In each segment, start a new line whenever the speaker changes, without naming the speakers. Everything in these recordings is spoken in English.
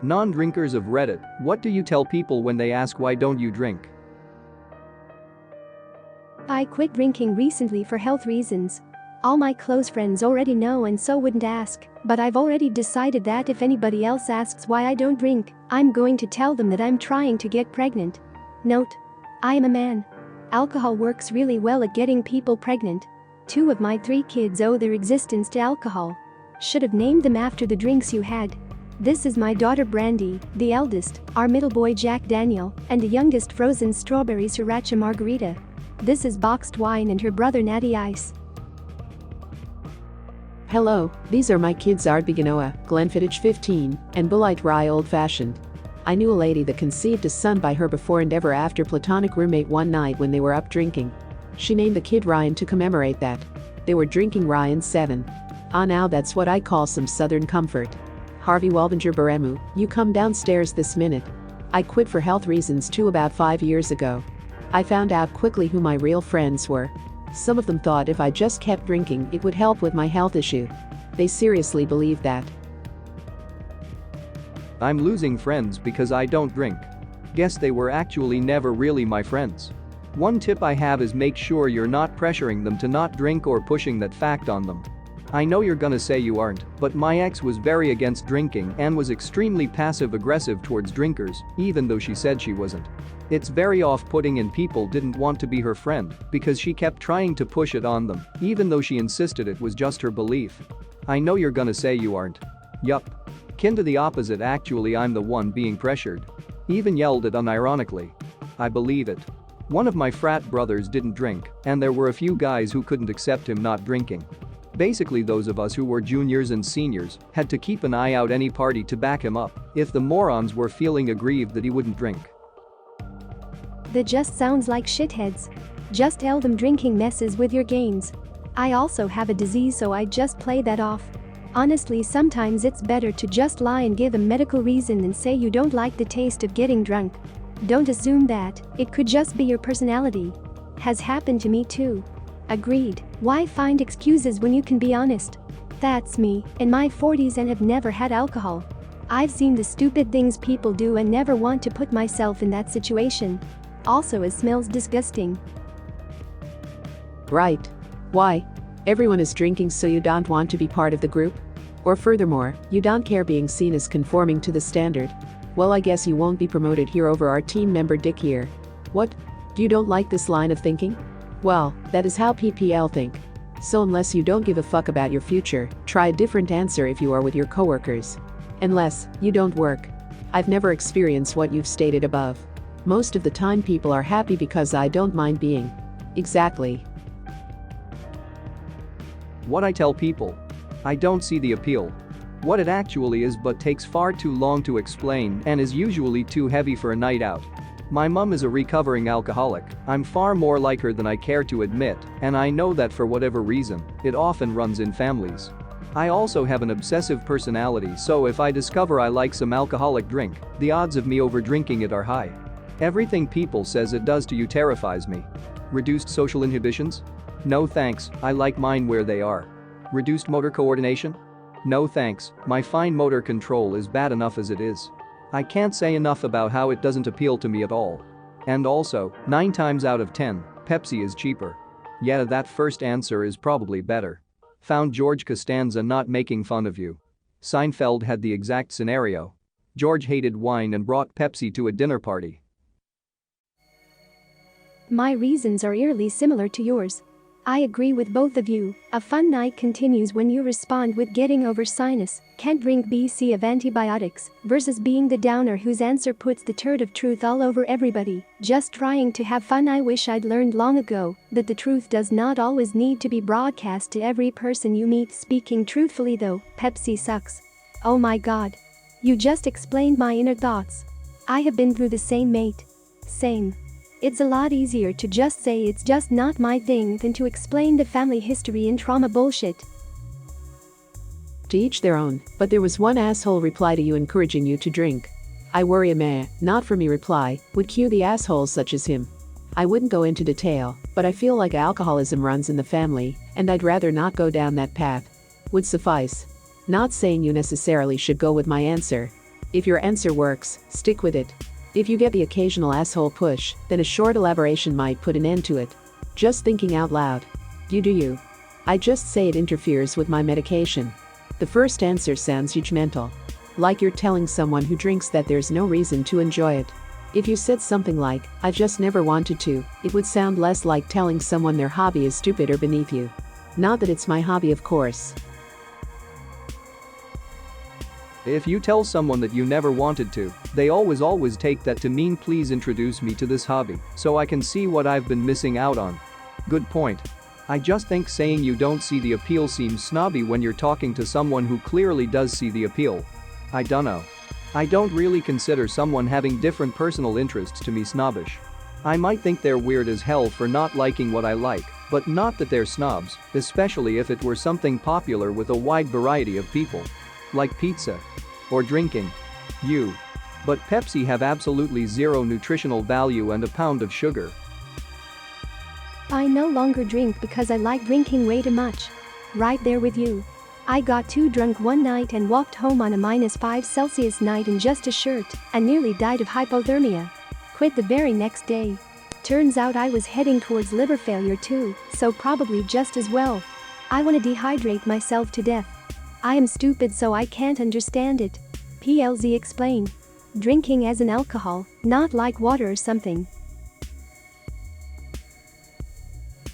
Non-drinkers of Reddit, what do you tell people when they ask why don't you drink?
I quit drinking recently for health reasons. All my close friends already know and so wouldn't ask, but I've already decided that if anybody else asks why I don't drink, I'm going to tell them that I'm trying to get pregnant. Note: I am a man. Alcohol works really well at getting people pregnant. 2 of my 3 kids owe their existence to alcohol. Should have named them after the drinks you had. This is my daughter Brandy, the eldest, our middle boy Jack Daniel, and the youngest frozen strawberry sriracha margarita. This is boxed wine and her brother Natty Ice.
Hello, these are my kids Ardbeg Noah, Glenfiddich 15, and Bullite Rye Old Fashioned. I knew a lady that conceived a son by her before and ever after platonic roommate one night when they were up drinking. She named the kid Ryan to commemorate that. They were drinking Ryan 7. Now that's what I call some southern comfort. Harvey Walbinger Baremu, you come downstairs this minute. I quit for health reasons too about 5 years ago. I found out quickly who my real friends were. Some of them thought if I just kept drinking it would help with my health issue. They seriously believed that.
I'm losing friends because I don't drink. Guess they were actually never really my friends. One tip I have is make sure you're not pressuring them to not drink or pushing that fact on them. I know you're gonna say you aren't, but my ex was very against drinking and was extremely passive-aggressive towards drinkers, even though she said she wasn't. It's very off-putting and people didn't want to be her friend because she kept trying to push it on them, even though she insisted it was just her belief. I know you're gonna say you aren't. Yup. Kin to the opposite, actually I'm the one being pressured. Even yelled at unironically. I believe it. One of my frat brothers didn't drink, and there were a few guys who couldn't accept him not drinking. Basically those of us who were juniors and seniors had to keep an eye out any party to back him up if the morons were feeling aggrieved that he wouldn't drink.
That just sounds like shitheads. Just tell them drinking messes with your gains. I also have a disease so I just play that off. Honestly, sometimes it's better to just lie and give a medical reason than say you don't like the taste of getting drunk. Don't assume that, it could just be your personality. Has happened to me too. Agreed. Why find excuses when you can be honest? That's me, in my 40s and have never had alcohol. I've seen the stupid things people do and never want to put myself in that situation. Also, it smells disgusting.
Right. Why? Everyone is drinking so you don't want to be part of the group? Or furthermore, you don't care being seen as conforming to the standard? Well, I guess you won't be promoted here over our team member Dick here. What? You don't like this line of thinking? Well, that is how PPL think. So unless you don't give a fuck about your future, try a different answer if you are with your coworkers. Unless you don't work. I've never experienced what you've stated above. Most of the time people are happy because I don't mind being. Exactly.
What I tell people? I don't see the appeal. What it actually is but takes far too long to explain and is usually too heavy for a night out. My mum is a recovering alcoholic. I'm far more like her than I care to admit, and I know that for whatever reason, it often runs in families. I also have an obsessive personality, so if I discover I like some alcoholic drink, the odds of me over-drinking it are high. Everything people says it does to you terrifies me. Reduced social inhibitions? No thanks, I like mine where they are. Reduced motor coordination? No thanks, my fine motor control is bad enough as it is. I can't say enough about how it doesn't appeal to me at all. And also, 9 times out of 10, Pepsi is cheaper. Yeah, that first answer is probably better. Found George Costanza not making fun of you. Seinfeld had the exact scenario. George hated wine and brought Pepsi to a dinner party.
My reasons are eerily similar to yours. I agree with both of you. A fun night continues when you respond with getting over sinus, can't drink BC of antibiotics, versus being the downer whose answer puts the turd of truth all over everybody, just trying to have fun. I wish I'd learned long ago that the truth does not always need to be broadcast to every person you meet. Speaking truthfully though, Pepsi sucks. Oh my god. You just explained my inner thoughts. I have been through the same, mate. Same. It's a lot easier to just say it's just not my thing than to explain the family history and trauma bullshit.
To each their own, but there was one asshole reply to you encouraging you to drink. I worry a meh, not for me reply, would cue the assholes such as him. I wouldn't go into detail, but I feel like alcoholism runs in the family, and I'd rather not go down that path. Would suffice. Not saying you necessarily should go with my answer. If your answer works, stick with it. If you get the occasional asshole push, then a short elaboration might put an end to it. Just thinking out loud. You do you. I just say it interferes with my medication. The first answer sounds judgmental. Like you're telling someone who drinks that there's no reason to enjoy it. If you said something like, "I've just never wanted to," it would sound less like telling someone their hobby is stupid or beneath you. Not that it's my hobby, of course.
If you tell someone that you never wanted to, they always take that to mean please introduce me to this hobby so I can see what I've been missing out on. Good point. I just think saying you don't see the appeal seems snobby when you're talking to someone who clearly does see the appeal. I dunno. I don't really consider someone having different personal interests to me snobbish. I might think they're weird as hell for not liking what I like, but not that they're snobs, especially if it were something popular with a wide variety of people. Like pizza. Or drinking. But Pepsi have absolutely zero nutritional value and a pound of sugar.
I no longer drink because I like drinking way too much. Right there with you. I got too drunk one night and walked home on a -5 night in just a shirt and nearly died of hypothermia. Quit the very next day. Turns out I was heading towards liver failure too, so probably just as well. I want to dehydrate myself to death. I am stupid so I can't understand it. PLZ explain. Drinking as an alcohol, not like water or something.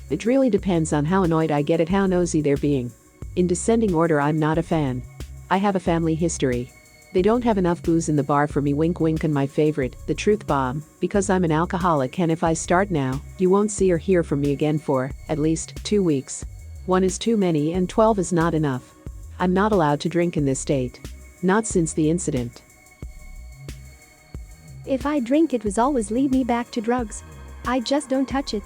It really depends on how annoyed I get at how nosy they're being. In descending order, I'm not a fan. I have a family history. They don't have enough booze in the bar for me, wink wink, and my favorite, the truth bomb, because I'm an alcoholic and if I start now, you won't see or hear from me again for, at least, 2 weeks. 1 is too many and 12 is not enough. I'm not allowed to drink in this state. Not since the incident.
If I drink it was always lead me back to drugs. I just don't touch it.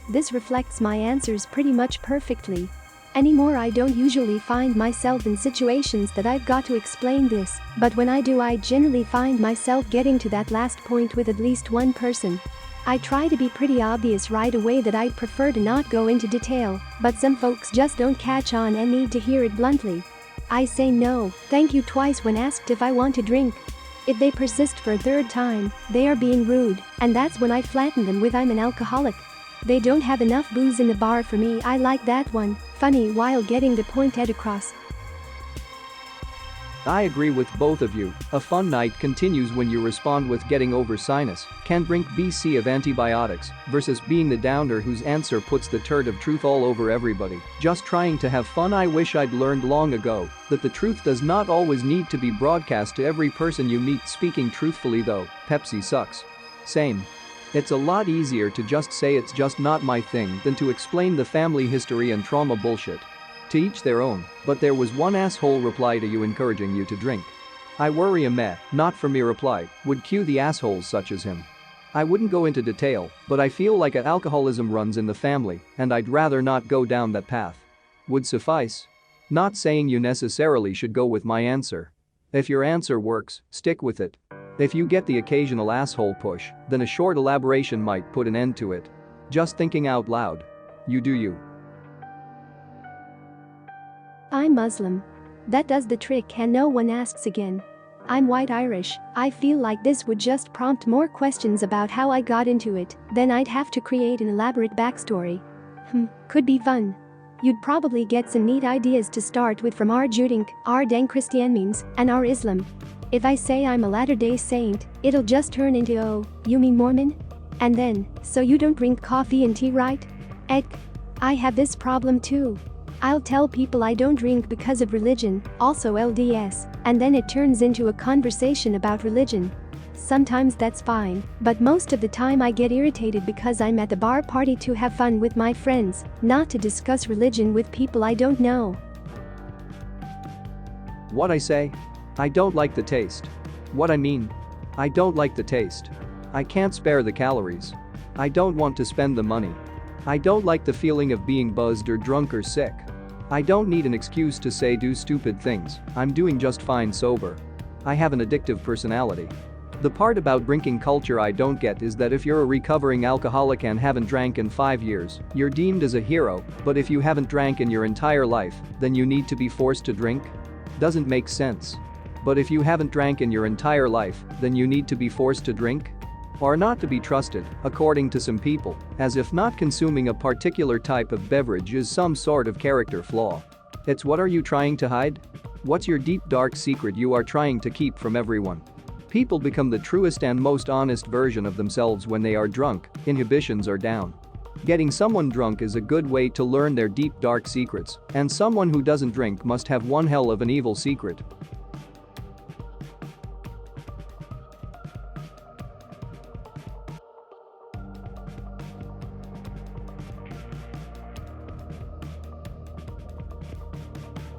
This reflects my answers pretty much perfectly. Anymore I don't usually find myself in situations that I've got to explain this, but when I do I generally find myself getting to that last point with at least one person. I try to be pretty obvious right away that I'd prefer to not go into detail, but some folks just don't catch on and need to hear it bluntly. I say no, thank you twice when asked if I want to drink. If they persist for a third time, they are being rude, and that's when I flatten them with I'm an alcoholic. They don't have enough booze in the bar for me, I like that one, funny while getting the point across.
I agree with both of you. A fun night continues when you respond with getting over sinus, can't drink BC of antibiotics, versus being the downer whose answer puts the turd of truth all over everybody. Just trying to have fun. I wish I'd learned long ago that the truth does not always need to be broadcast to every person you meet. Speaking truthfully though, Pepsi sucks. Same. It's a lot easier to just say it's just not my thing than to explain the family history and trauma bullshit. To each their own, but there was one asshole reply to you encouraging you to drink. I worry a meh, not for me reply, would cue the assholes such as him. I wouldn't go into detail, but I feel like alcoholism runs in the family, and I'd rather not go down that path. Would suffice. Not saying you necessarily should go with my answer. If your answer works, stick with it. If you get the occasional asshole push, then a short elaboration might put an end to it. Just thinking out loud. You do you.
I'm Muslim. That does the trick and no one asks again. I'm white Irish. I feel like this would just prompt more questions about how I got into it, then I'd have to create an elaborate backstory. Could be fun. You'd probably get some neat ideas to start with from our Judink, our dang Christian means, and our Islam. If I say I'm a Latter-day Saint, it'll just turn into oh, you mean Mormon? And then, so you don't drink coffee and tea, right? I have this problem too. I'll tell people I don't drink because of religion, also LDS, and then it turns into a conversation about religion. Sometimes that's fine, but most of the time I get irritated because I'm at the bar party to have fun with my friends, not to discuss religion with people I don't know.
What I say? I don't like the taste. What I mean? I don't like the taste. I can't spare the calories. I don't want to spend the money. I don't like the feeling of being buzzed or drunk or sick. I don't need an excuse to say do stupid things, I'm doing just fine sober. I have an addictive personality. The part about drinking culture I don't get is that if you're a recovering alcoholic and haven't drank in 5 years, you're deemed as a hero, but if you haven't drank in your entire life, then you need to be forced to drink? Doesn't make sense. But if you haven't drank in your entire life, then you need to be forced to drink? Or not to be trusted, according to some people, as if not consuming a particular type of beverage is some sort of character flaw. It's what are you trying to hide? What's your deep dark secret you are trying to keep from everyone? People become the truest and most honest version of themselves when they are drunk, inhibitions are down. Getting someone drunk is a good way to learn their deep dark secrets, and someone who doesn't drink must have one hell of an evil secret.